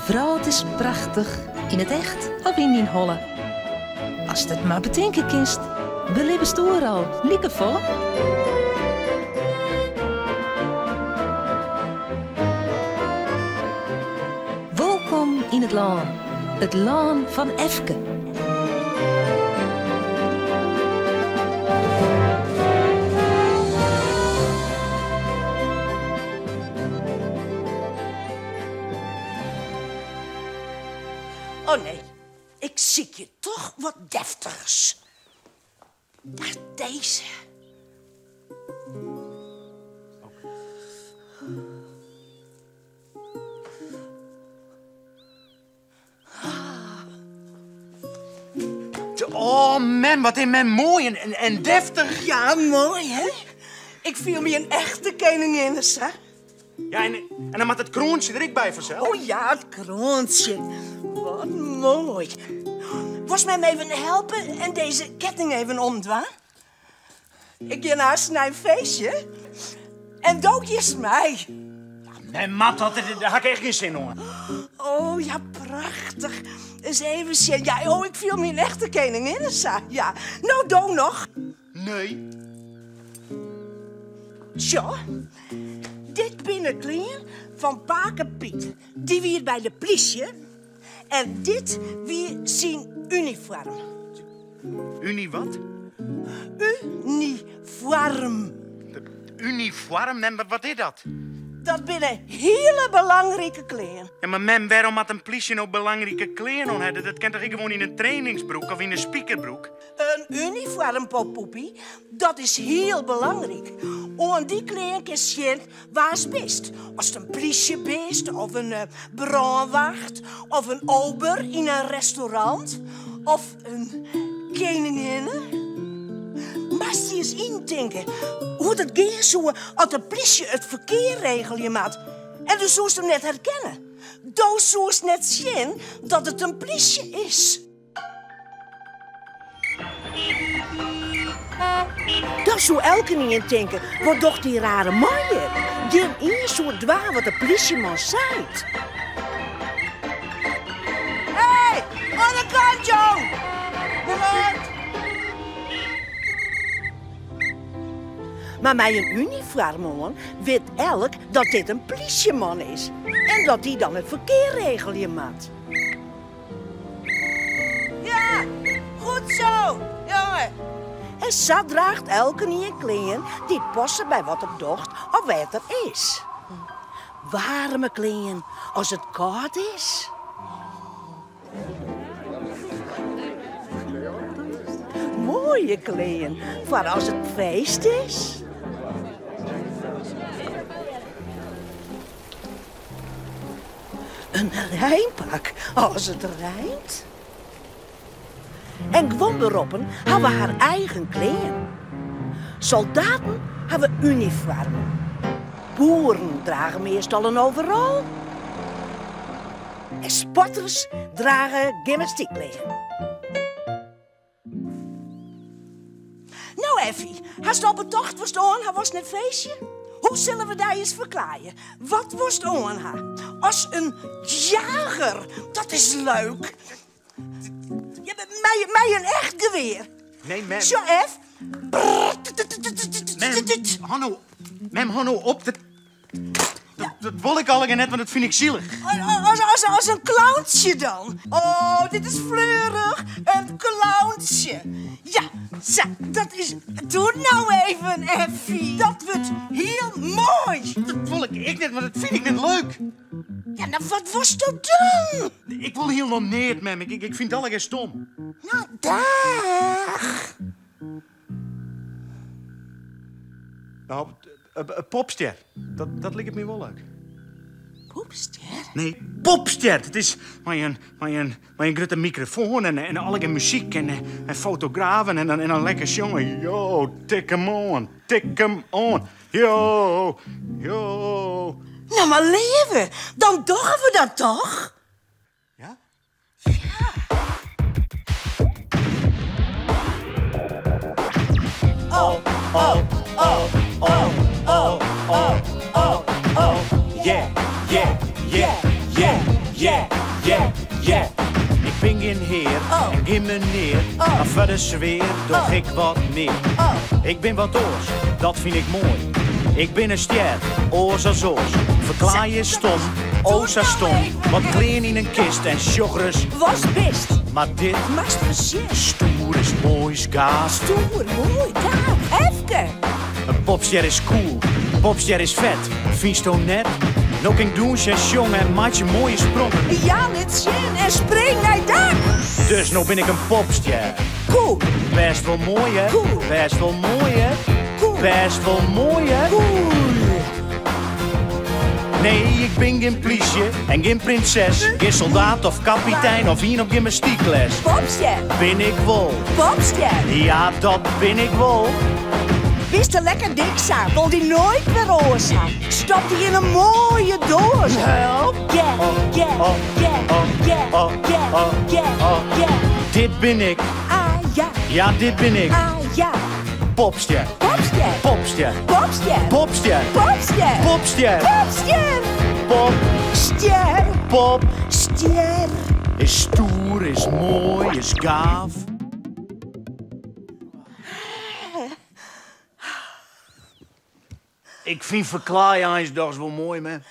vrouw is prachtig, in het echt of in die holle. Als je het maar bedenken kinst, we leven stoer al, liekevolle. Welkom in het laan van Efke. Oh nee, ik zie je toch wat deftigers. Maar deze. Oh man, wat is men mooi en deftig. Ja, mooi hè? Ik viel me een echte koningin, hè? Ja, en dan met het kroontje er ik bij vanzelf. Oh ja, het kroontje. Wat mooi. Was mij even helpen en deze ketting even omdwaan? Ik ga naast naar een feestje. En dood is mij. Nee, Mat, daar had ik echt geen zin in. Oh ja, prachtig. Eens even zien. Ja, oh, ik viel me een echte koningin, ja. Nou, doe nog. Nee. Tja, dit binnenkleer van Paker Piet. Die weer bij de politie. En dit weer zijn uniform. Unie wat? Uniform. Uniform? Maar wat is dat? Dat binnen hele belangrijke kleren. Ja, maar mem, waarom had een politie nou belangrijke kleren aan hebben? Dat kan toch gewoon in een trainingsbroek of in een speakerbroek? Een uniform, poppie, dat is heel belangrijk. Aan die kleren kan je waar het best. Als het een politiebeest of een brandwacht of een ober in een restaurant of een koningin. Maar zie eens indenken hoe dat gaat zo als de politie het verkeer regelen maat. En dus zoest hem net herkennen. Dus zoest net zien dat het een politie is. Dat zou elke niet in denken. Wat toch die rare maier? Die een soort dwaar wat de politieman zei. Hé, aan de kant, jong! Bedankt! Maar met een uniform aan weet elk dat dit een politieman is. En dat die dan het verkeer regelen moet. Ja, goed zo, jongen. En zo draagt elke niet een kleren die passen bij wat er docht of wat er is. Warme kleren als het koud is. Mooie kleren voor als het feest is. Een rijnpak als het rijnt. En gewonderoppen hebben haar eigen kleren. Soldaten hebben uniformen. Boeren dragen meestal een overal. En sporters dragen gymnastiekkleren. Nou, Effie, hast je op het tocht was aan? Hij was een feestje? Hoe zullen we daar eens verklaren? Wat was het aan haar? Als een jager, dat is leuk. Ja, mij een echt geweer. Nee, mem. Zo, Eff. Mem, Hanno, op. Dat wil ik al net, want dat vind ik zielig. Als een clownsje dan. Oh, dit is fleurig. Een clownsje. Ja, zo, dat is... Doe nou even, Effie. Dat wordt heel mooi. Dat wil ik net, maar dat vind ik net leuk. Ja, nou, wat was dat dan? Ik wil heel nog neer, mem. Ik vind het allemaal stom. Nou, dag. Nou, popster. Dat lijkt me wel leuk. Popster? Nee, popster. Het is maar een grote microfoon en alle muziek en fotografen en dan lekker jongen. Yo, tik hem on, tik hem on. Yo, yo. Nou, maar leven. Dan doen we dat toch? Ja? Oh, oh, oh, oh, oh, oh, oh, oh. Yeah, yeah, yeah, yeah, yeah, yeah, yeah. Ik ben geen heer en geen meneer, maar voor de sfeer doch ik wat meer. Ik ben wat oors, dat vind ik mooi. Ik ben een ster, oors als oors. Verklaar je stom, oos als stom. Wat klein in een kist en sjoggers Was best. maar dit Mast verzin. stoer is mooi, gaaf. Stoer, mooi, daar, hefke. Een popster is cool, een popster is vet. Vies toch net? Nou kan ik doen, zes jong en maatje mooie sprong. Ja, net zin en spring naar dak. Dus nou ben ik een popster. Cool, Best wel mooi, hè? Cool. Best wel mooi, hè? Cool. Best wel mooi, hè? cool. Nee, ik ben geen politie en geen prinses. Geen soldaat of kapitein of hier op gymnastiekles. Popster, Ben ik wel? popster. Ja, dat ben ik wel. Wist er lekker dik zijn, wil die nooit meer oorzaak. Stop die in een mooie doos. Help, yeah, yeah, oh, yeah, oh, yeah, oh, yeah, oh, yeah, oh. yeah. Dit ben ik. Ah ja, Ja, dit ben ik. ah ja. Popster. Popster, Popster. popster, Popster. popster, Popster. popster. Pop. Ster, Pop. ster. Is stoer, is mooi, is gaaf. Ik vind verklaarjaarsdags wel mooi, man.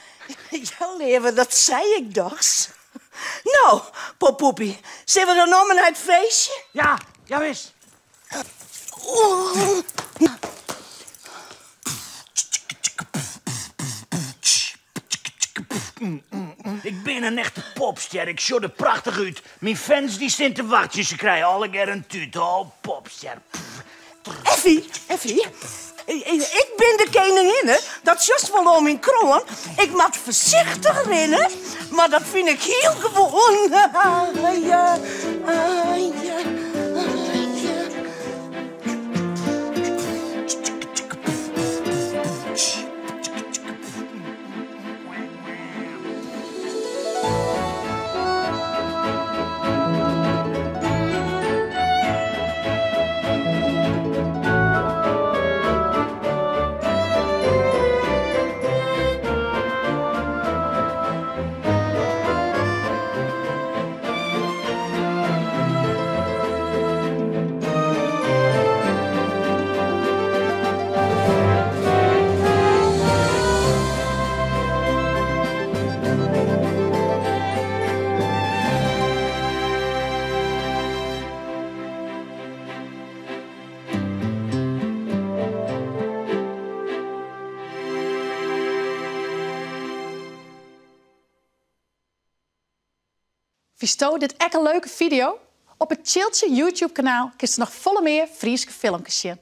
Ja, leven, dat zei ik toch. Nou, Poppoepie, zijn we dan nog maar naar het feestje? Ja, ja, wist. Oh. Ik ben een echte popster, ik zie er prachtig uit. Mijn fans die staan te wachten, ze krijgen alle keer een tuut. Oh, popster. Effie, ik ben de koningin, dat is juist wel om in kroon. Ik mag voorzichtig rennen, maar dat vind ik heel gewoon. Ja, ja. Visto dit echt een leuke video? Op het Chiltje YouTube kanaal kun je nog volle meer Frieske filmpjes zien.